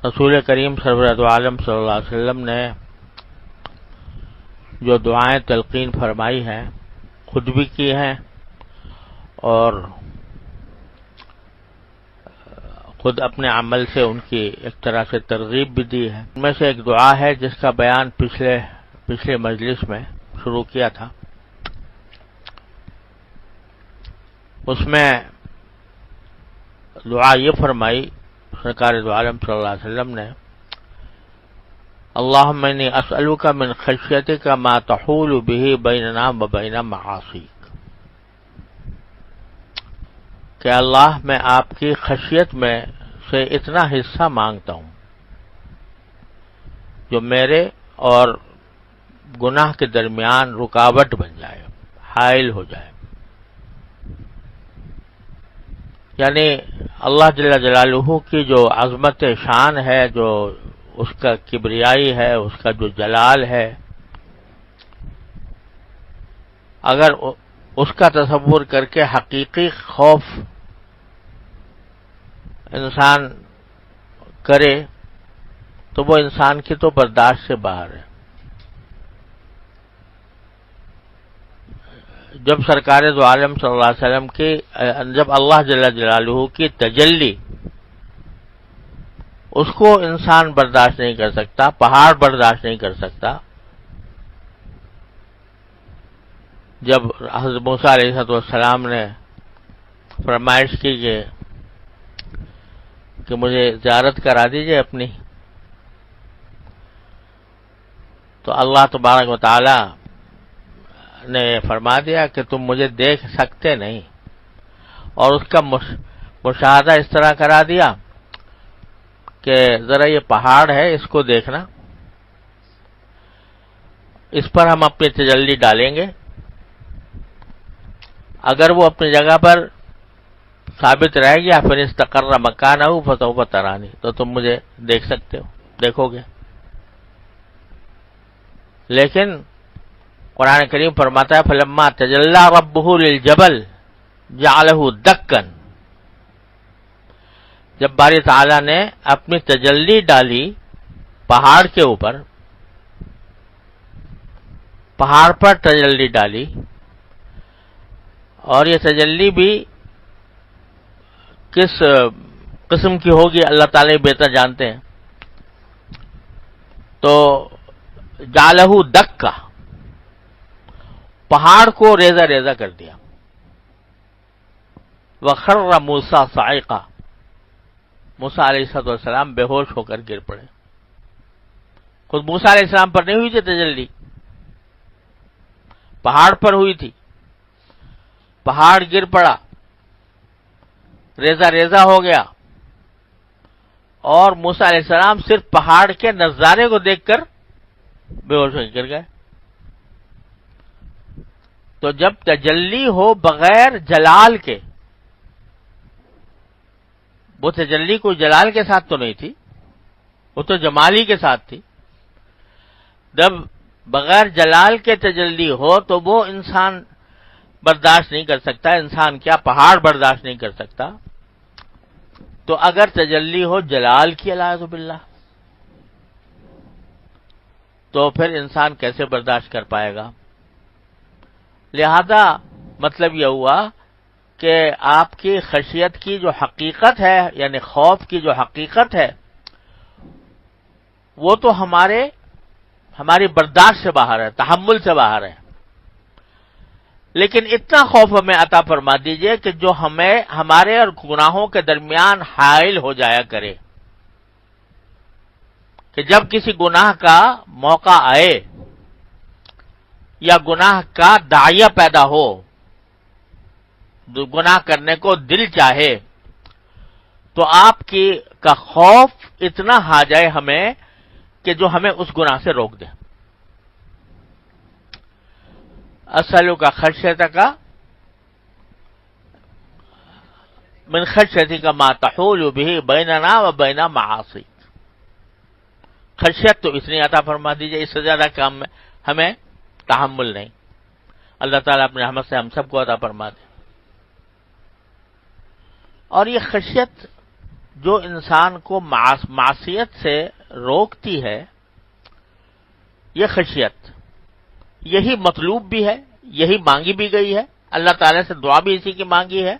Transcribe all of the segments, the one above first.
رسول کریم سرورت عالم صلی اللہ علیہ وسلم نے جو دعائیں تلقین فرمائی ہیں خود بھی کی ہیں اور خود اپنے عمل سے ان کی ایک طرح سے ترغیب بھی دی ہے. ان میں سے ایک دعا ہے جس کا بیان پچھلے مجلس میں شروع کیا تھا. اس میں دعا یہ فرمائی سرکار دو عالم صلی اللہ علیہ وسلم نے اللہم انی اسألک من خشیتک ما تحول به بیننا و بین معاصیک، کہ اللہ میں آپ کی خشیت میں سے اتنا حصہ مانگتا ہوں جو میرے اور گناہ کے درمیان رکاوٹ بن جائے، حائل ہو جائے. یعنی اللہ جل جلالہ کی جو عظمت شان ہے، جو اس کا کبریائی ہے، اس کا جو جلال ہے، اگر اس کا تصور کر کے حقیقی خوف انسان کرے تو وہ انسان کی تو برداشت سے باہر ہے. جب سرکار دو عالم صلی اللہ علیہ وسلم کی جب اللہ جل جلالہ کی تجلی اس کو انسان برداشت نہیں کر سکتا، پہاڑ برداشت نہیں کر سکتا. جب حضرت موسیٰ علیہ السلام نے فرمائش کی کہ مجھے زیارت کرا دیجئے اپنی، تو اللہ تبارک و تعالی نے فرما دیا کہ تم مجھے دیکھ سکتے نہیں، اور اس کا مشاہدہ اس طرح کرا دیا کہ ذرا یہ پہاڑ ہے، اس کو دیکھنا، اس پر ہم اپنی تجلی ڈالیں گے، اگر وہ اپنی جگہ پر ثابت رہ گیا پھر استقر مکانہ فسوف ترانی، تو تم مجھے دیکھ سکتے ہو، دیکھو گے. لیکن قرآن کریم فرماتا ہے فلما تجلی ربہ للجبل جعلہ دکن، جب باری تعالیٰ نے اپنی تجلی ڈالی پہاڑ کے اوپر، پہاڑ پر تجلی ڈالی، اور یہ تجلی بھی کس قسم کی ہوگی اللہ تعالیٰ بہتر جانتے ہیں، تو جعلہ دکا، پہاڑ کو ریزہ ریزہ کر دیا. وخر موسیٰ صاعقہ، موسیٰ علیہ السلام بے ہوش ہو کر گر پڑے. خود موسیٰ علیہ السلام پر نہیں ہوئی تھی تجلی، پہاڑ پر ہوئی تھی. پہاڑ گر پڑا، ریزہ ریزہ ہو گیا، اور موسیٰ علیہ السلام صرف پہاڑ کے نظارے کو دیکھ کر بے ہوش ہو کے گر گئے. تو جب تجلی ہو بغیر جلال کے، وہ تجلی کوئی جلال کے ساتھ تو نہیں تھی، وہ تو جمالی کے ساتھ تھی. جب بغیر جلال کے تجلی ہو تو وہ انسان برداشت نہیں کر سکتا. انسان کیا پہاڑ برداشت نہیں کر سکتا. تو اگر تجلی ہو جلال کی اعوذ باللہ، تو پھر انسان کیسے برداشت کر پائے گا؟ لہذا مطلب یہ ہوا کہ آپ کی خشیت کی جو حقیقت ہے، یعنی خوف کی جو حقیقت ہے، وہ تو ہماری برداشت سے باہر ہے، تحمل سے باہر ہے. لیکن اتنا خوف ہمیں عطا فرما دیجئے کہ جو ہمارے اور گناہوں کے درمیان حائل ہو جایا کرے، کہ جب کسی گناہ کا موقع آئے یا گناہ کا داعیہ پیدا ہو، گناہ کرنے کو دل چاہے، تو آپ کا خوف اتنا آ جائے ہمیں کہ جو ہمیں اس گناہ سے روک دے. اسألک خشیتک من خشیتک ما تحول به بیننا و بین معاصیک. خشیت تو اتنی عطا فرما دیجئے، اس سے زیادہ کام میں ہمیں تحمل نہیں. اللہ تعالیٰ اپنے رحمت سے ہم سب کو عطا فرما دے. اور یہ خشیت جو انسان کو معصیت سے روکتی ہے، یہ خشیت، یہی مطلوب بھی ہے، یہی مانگی بھی گئی ہے، اللہ تعالیٰ سے دعا بھی اسی کی مانگی ہے.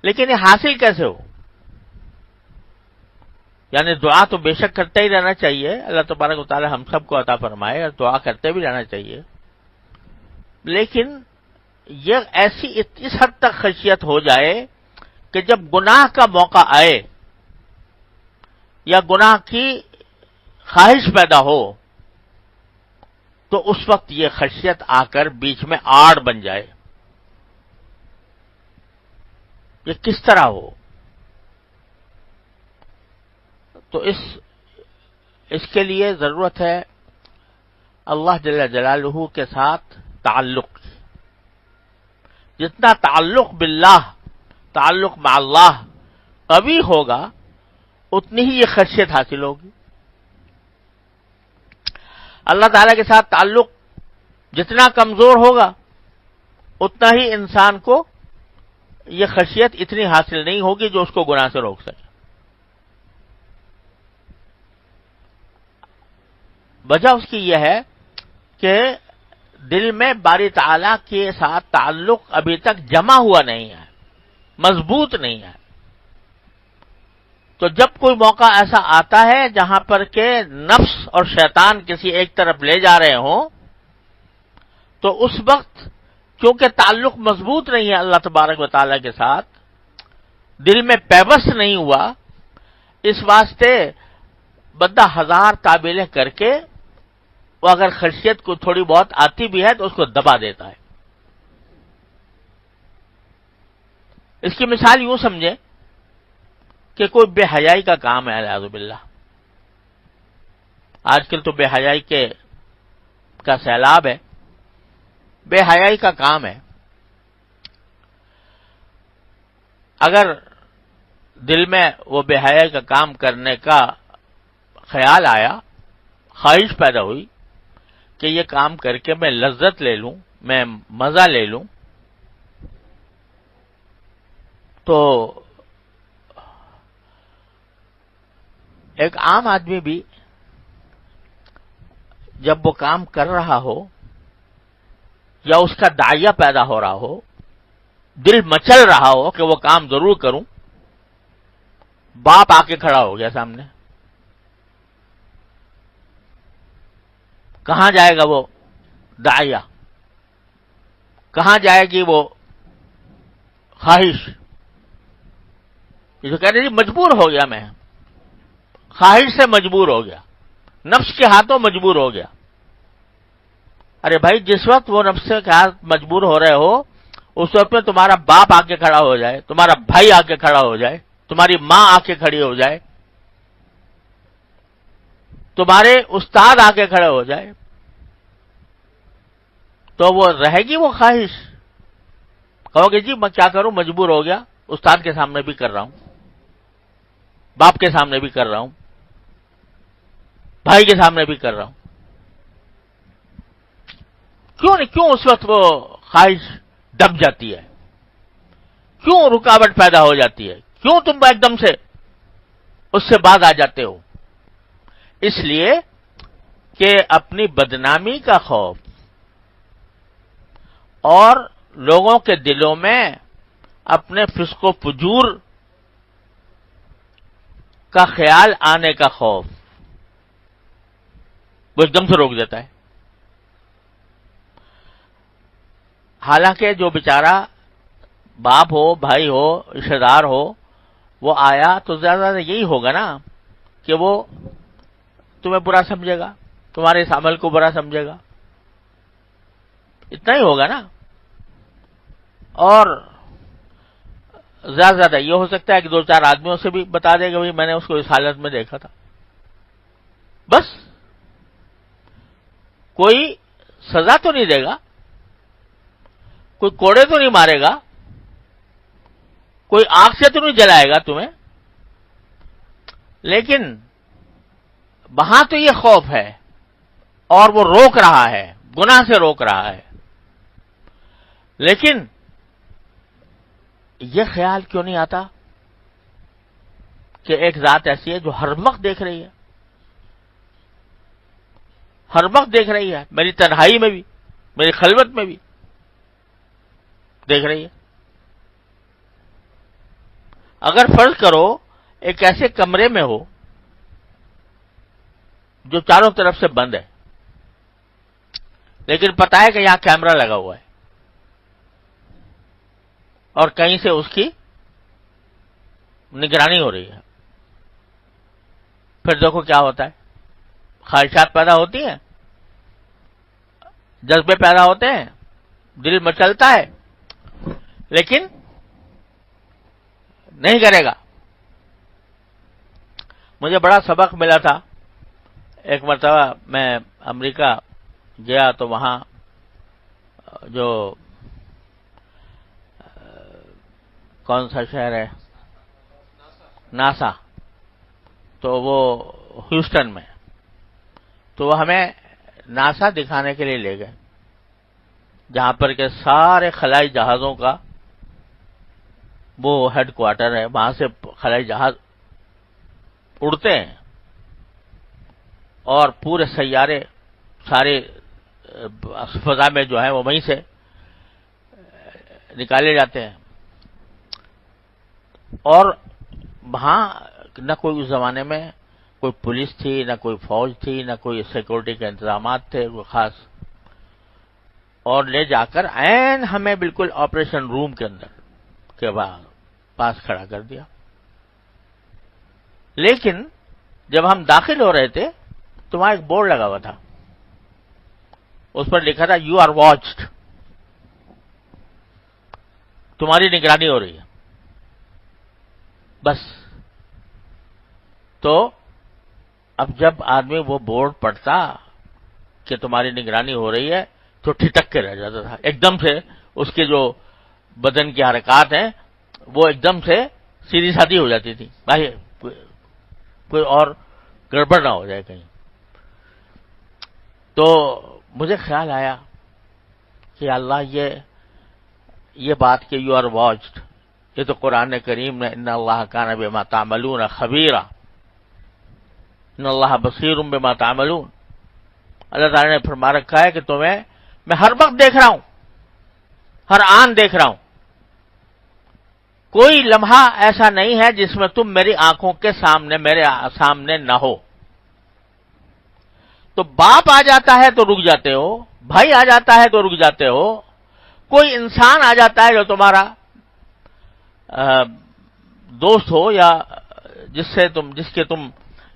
لیکن یہ حاصل کیسے ہو؟ یعنی دعا تو بے شک کرتے ہی رہنا چاہیے، اللہ تبارک و تعالی ہم سب کو عطا فرمائے، اور دعا کرتے بھی رہنا چاہیے. لیکن یہ ایسی اس حد تک خشیت ہو جائے کہ جب گناہ کا موقع آئے یا گناہ کی خواہش پیدا ہو تو اس وقت یہ خشیت آ کر بیچ میں آڑ بن جائے. یہ کس طرح ہو؟ تو اس کے لیے ضرورت ہے اللہ جل جلالہ کے ساتھ تعلق. جتنا تعلق باللہ، تعلق مع اللہ قوی ہوگا، اتنی ہی یہ خشیت حاصل ہوگی. اللہ تعالی کے ساتھ تعلق جتنا کمزور ہوگا، اتنا ہی انسان کو یہ خشیت اتنی حاصل نہیں ہوگی جو اس کو گناہ سے روک سکے. وجہ اس کی یہ ہے کہ دل میں باری تعالیٰ کے ساتھ تعلق ابھی تک جمع ہوا نہیں ہے، مضبوط نہیں ہے. تو جب کوئی موقع ایسا آتا ہے جہاں پر کہ نفس اور شیطان کسی ایک طرف لے جا رہے ہوں، تو اس وقت چونکہ تعلق مضبوط نہیں ہے اللہ تبارک و تعالیٰ کے ساتھ، دل میں پیوست نہیں ہوا، اس واسطے بندہ ہزار تعبیریں کر کے وہ اگر خشیت کو تھوڑی بہت آتی بھی ہے تو اس کو دبا دیتا ہے. اس کی مثال یوں سمجھے کہ کوئی بے حیائی کا کام ہے، اعوذ باللہ. آج کل تو بے حیائی کا سیلاب ہے. بے حیائی کا کام ہے. اگر دل میں وہ بے حیائی کا کام کرنے کا خیال آیا، خواہش پیدا ہوئی کہ یہ کام کر کے میں لذت لے لوں، میں مزہ لے لوں، تو ایک عام آدمی بھی جب وہ کام کر رہا ہو یا اس کا داعیہ پیدا ہو رہا ہو، دل مچل رہا ہو کہ وہ کام ضرور کروں، باپ آ کے کھڑا ہو گیا سامنے، کہاں جائے گا وہ داعیہ؟ کہاں جائے گی وہ خواہش؟ یہ تو کہہ رہے جی مجبور ہو گیا، میں خواہش سے مجبور ہو گیا، نفس کے ہاتھوں مجبور ہو گیا. ارے بھائی، جس وقت وہ نفس کے ہاتھ مجبور ہو رہے ہو، اس وقت میں تمہارا باپ آ کے کھڑا ہو جائے، تمہارا بھائی آ کے کھڑا ہو جائے، تمہاری ماں آ کے کھڑی ہو جائے، تمہارے استاد آ کے کھڑے ہو جائے، تو وہ رہے گی وہ خواہش؟ کہو گے جی میں کیا کروں، مجبور ہو گیا، استاد کے سامنے بھی کر رہا ہوں، باپ کے سامنے بھی کر رہا ہوں، بھائی کے سامنے بھی کر رہا ہوں. کیوں نہیں؟ کیوں اس وقت وہ خواہش دب جاتی ہے؟ کیوں رکاوٹ پیدا ہو جاتی ہے؟ کیوں تم ایک دم سے اس سے باز آ جاتے ہو؟ اس لیے کہ اپنی بدنامی کا خوف اور لوگوں کے دلوں میں اپنے فسق و فجور کا خیال آنے کا خوف وہ ایک دم سے روک دیتا ہے. حالانکہ جو بیچارہ باپ ہو، بھائی ہو، رشتہ دار ہو، وہ آیا تو زیادہ زیادہ یہی ہوگا نا کہ وہ تمہیں برا سمجھے گا، تمہارے اس عمل کو برا سمجھے گا، اتنا ہی ہوگا نا. اور زیادہ زیادہ یہ ہو سکتا ہے کہ دو چار آدمیوں سے بھی بتا دے گا بھائی میں نے اس کو اس حالت میں دیکھا تھا. بس کوئی سزا تو نہیں دے گا، کوئی کوڑے تو نہیں مارے گا، کوئی آگ سے تو نہیں جلائے گا تمہیں، لیکن وہاں تو یہ خوف ہے اور وہ روک رہا ہے، گناہ سے روک رہا ہے. لیکن یہ خیال کیوں نہیں آتا کہ ایک ذات ایسی ہے جو ہر وقت دیکھ رہی ہے، ہر وقت دیکھ رہی ہے، میری تنہائی میں بھی، میری خلوت میں بھی دیکھ رہی ہے۔ اگر فرض کرو ایک ایسے کمرے میں ہو جو چاروں طرف سے بند ہے، لیکن پتا ہے کہ یہاں کیمرہ لگا ہوا ہے اور کہیں سے اس کی نگرانی ہو رہی ہے، پھر دیکھو کیا ہوتا ہے، خواہشات پیدا ہوتی ہیں، جذبے پیدا ہوتے ہیں، دل مچلتا ہے، لیکن نہیں کرے گا۔ مجھے بڑا سبق ملا تھا، ایک مرتبہ میں امریکہ گیا تو وہاں جو کون سا شہر ہے، ناسا، تو وہ ہیوسٹن میں، تو وہ ہمیں ناسا دکھانے کے لیے لے گئے، جہاں پر کہ سارے خلائی جہازوں کا وہ ہیڈ کوارٹر ہے، وہاں سے خلائی جہاز اڑتے ہیں اور پورے سیارے سارے فضا میں جو ہے وہ وہیں سے نکالے جاتے ہیں۔ اور وہاں نہ کوئی اس زمانے میں کوئی پولیس تھی، نہ کوئی فوج تھی، نہ کوئی سیکورٹی کے انتظامات تھے وہ خاص، اور لے جا کر عین ہمیں بالکل آپریشن روم کے اندر کے پاس کھڑا کر دیا۔ لیکن جب ہم داخل ہو رہے تھے تو وہاں ایک بورڈ لگا ہوا تھا، اس پر لکھا تھا یو آر واچڈ، تمہاری نگرانی ہو رہی ہے۔ بس تو اب جب آدمی وہ بورڈ پڑھتا کہ تمہاری نگرانی ہو رہی ہے تو ٹھٹک کے رہ جاتا تھا، ایک دم سے اس کے جو بدن کی حرکات ہیں وہ ایک دم سے سیدھی سادھی ہو جاتی تھی، بھائی کوئی اور گڑبڑ نہ ہو جائے کہیں۔ تو مجھے خیال آیا کہ اللہ یہ بات کہ یو آر واچڈ، یہ تو قرآن کریم نے ان اللہ کان بما تعملون خبیرا، ان اللہ بصیر بما تعملون، اللہ تعالی نے فرما رکھا ہے کہ تمہیں میں ہر وقت دیکھ رہا ہوں، ہر آن دیکھ رہا ہوں، کوئی لمحہ ایسا نہیں ہے جس میں تم میری آنکھوں کے سامنے میرے سامنے نہ ہو۔ تو باپ آ جاتا ہے تو رک جاتے ہو، بھائی آ جاتا ہے تو رک جاتے ہو، کوئی انسان آ جاتا ہے جو تمہارا دوست ہو یا جس کے تم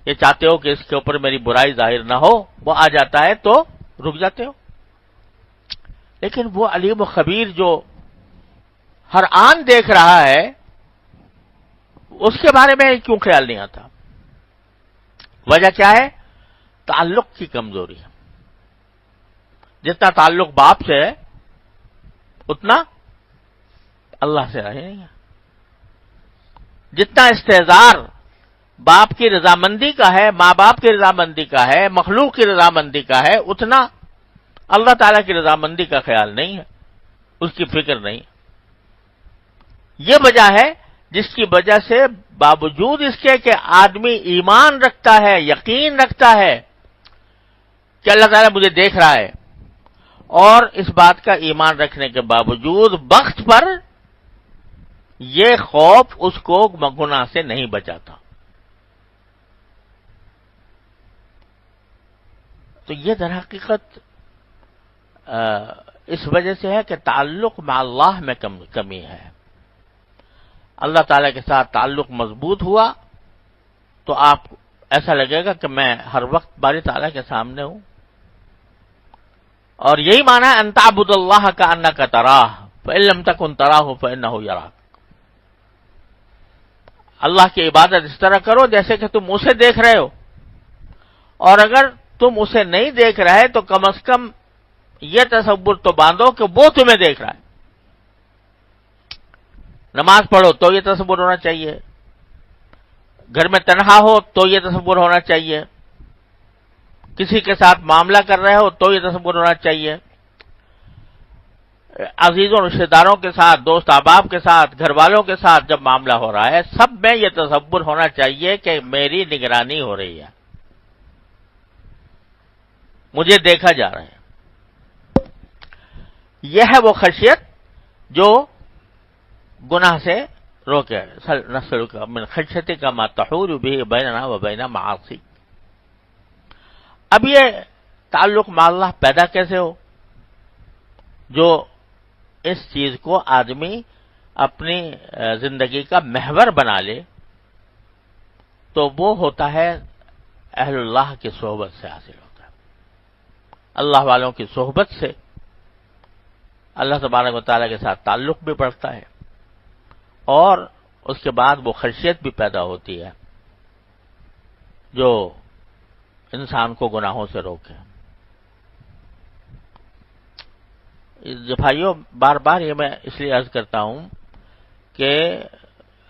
یہ چاہتے ہو کہ اس کے اوپر میری برائی ظاہر نہ ہو، وہ آ جاتا ہے تو رک جاتے ہو۔ لیکن وہ علیم و خبیر جو ہر آن دیکھ رہا ہے اس کے بارے میں کیوں خیال نہیں آتا؟ وجہ کیا ہے؟ تعلق کی کمزوری ہے۔ جتنا تعلق باپ سے ہے اتنا اللہ سے رہے نہیں ہے۔ جتنا استحضار باپ کی رضامندی کا ہے، ماں باپ کی رضامندی کا ہے، مخلوق کی رضامندی کا ہے، اتنا اللہ تعالیٰ کی رضامندی کا خیال نہیں ہے، اس کی فکر نہیں۔ یہ وجہ ہے جس کی وجہ سے باوجود اس کے کہ آدمی ایمان رکھتا ہے، یقین رکھتا ہے کہ اللہ تعالیٰ مجھے دیکھ رہا ہے، اور اس بات کا ایمان رکھنے کے باوجود وقت پر یہ خوف اس کو گناہ سے نہیں بچاتا۔ تو یہ در حقیقت اس وجہ سے ہے کہ تعلق مع اللہ میں کمی ہے۔ اللہ تعالیٰ کے ساتھ تعلق مضبوط ہوا تو آپ ایسا لگے گا کہ میں ہر وقت باری تعالیٰ کے سامنے ہوں، اور یہی معنی ہے ان تعبد اللہ کأنک تراہ فإن لم تکن تراہ فإنہ یراک۔ اللہ کی عبادت اس طرح کرو جیسے کہ تم اسے دیکھ رہے ہو، اور اگر تم اسے نہیں دیکھ رہے تو کم از کم یہ تصور تو باندھو کہ وہ تمہیں دیکھ رہا ہے۔ نماز پڑھو تو یہ تصور ہونا چاہیے، گھر میں تنہا ہو تو یہ تصور ہونا چاہیے، کسی کے ساتھ معاملہ کر رہے ہو تو یہ تصور ہونا چاہیے، عزیزوں رشتہ داروں کے ساتھ، دوست احباب کے ساتھ، گھر والوں کے ساتھ جب معاملہ ہو رہا ہے، سب میں یہ تصور ہونا چاہیے کہ میری نگرانی ہو رہی ہے، مجھے دیکھا جا رہا ہے۔ یہ ہے وہ خشیت جو گناہ سے روکے۔ نسألک من خشیتک ما تحول به بیننا و بین معاصیک۔ اب یہ تعلق مع اللہ پیدا کیسے ہو؟ جو اس چیز کو آدمی اپنی زندگی کا محور بنا لے تو وہ ہوتا ہے اہل اللہ کی صحبت سے حاصل ہوتا ہے، اللہ والوں کی صحبت سے اللہ تبارک و تعالیٰ کے ساتھ تعلق بھی بڑھتا ہے، اور اس کے بعد وہ خشیت بھی پیدا ہوتی ہے جو انسان کو گناہوں سے روکے۔ بھائیوں، بار بار یہ میں اس لیے عرض کرتا ہوں کہ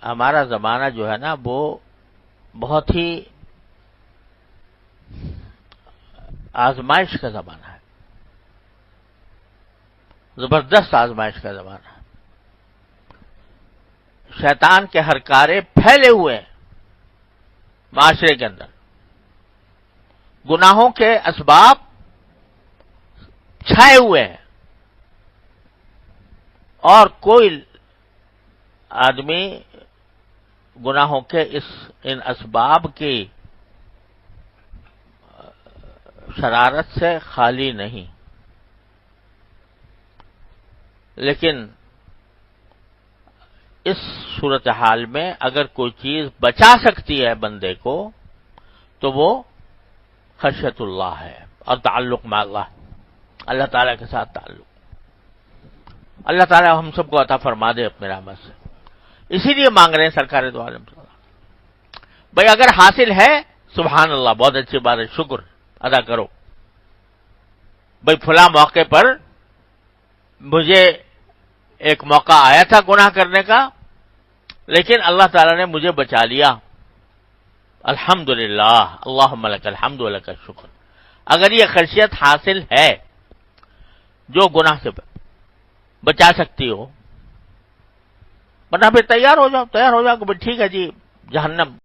ہمارا زمانہ جو ہے نا وہ بہت ہی آزمائش کا زمانہ ہے، زبردست آزمائش کا زمانہ ہے۔ شیطان کے ہر کارے پھیلے ہوئے ہیں معاشرے کے اندر، گناہوں کے اسباب چھائے ہوئے ہیں، اور کوئی آدمی گناہوں کے ان اسباب کی شرارت سے خالی نہیں۔ لیکن اس صورتحال میں اگر کوئی چیز بچا سکتی ہے بندے کو تو وہ خشیت اللہ ہے اور تعلق مع اللہ، اللہ تعالیٰ کے ساتھ تعلق۔ اللہ تعالیٰ ہم سب کو عطا فرما دے اپنے رحمت سے، اسی لیے مانگ رہے ہیں سرکار دو عالم صلی اللہ۔ بھائی اگر حاصل ہے سبحان اللہ، بہت اچھی بات ہے، شکر ادا کرو۔ بھائی فلاں موقع پر مجھے ایک موقع آیا تھا گناہ کرنے کا، لیکن اللہ تعالیٰ نے مجھے بچا لیا، الحمدللہ، اللہم لک الحمد و لک الشکر۔ اگر یہ خشیت حاصل ہے جو گناہ سے بچا سکتی ہو، ورنہ پھر تیار ہو جاؤ کہ ٹھیک ہے جی، جہنم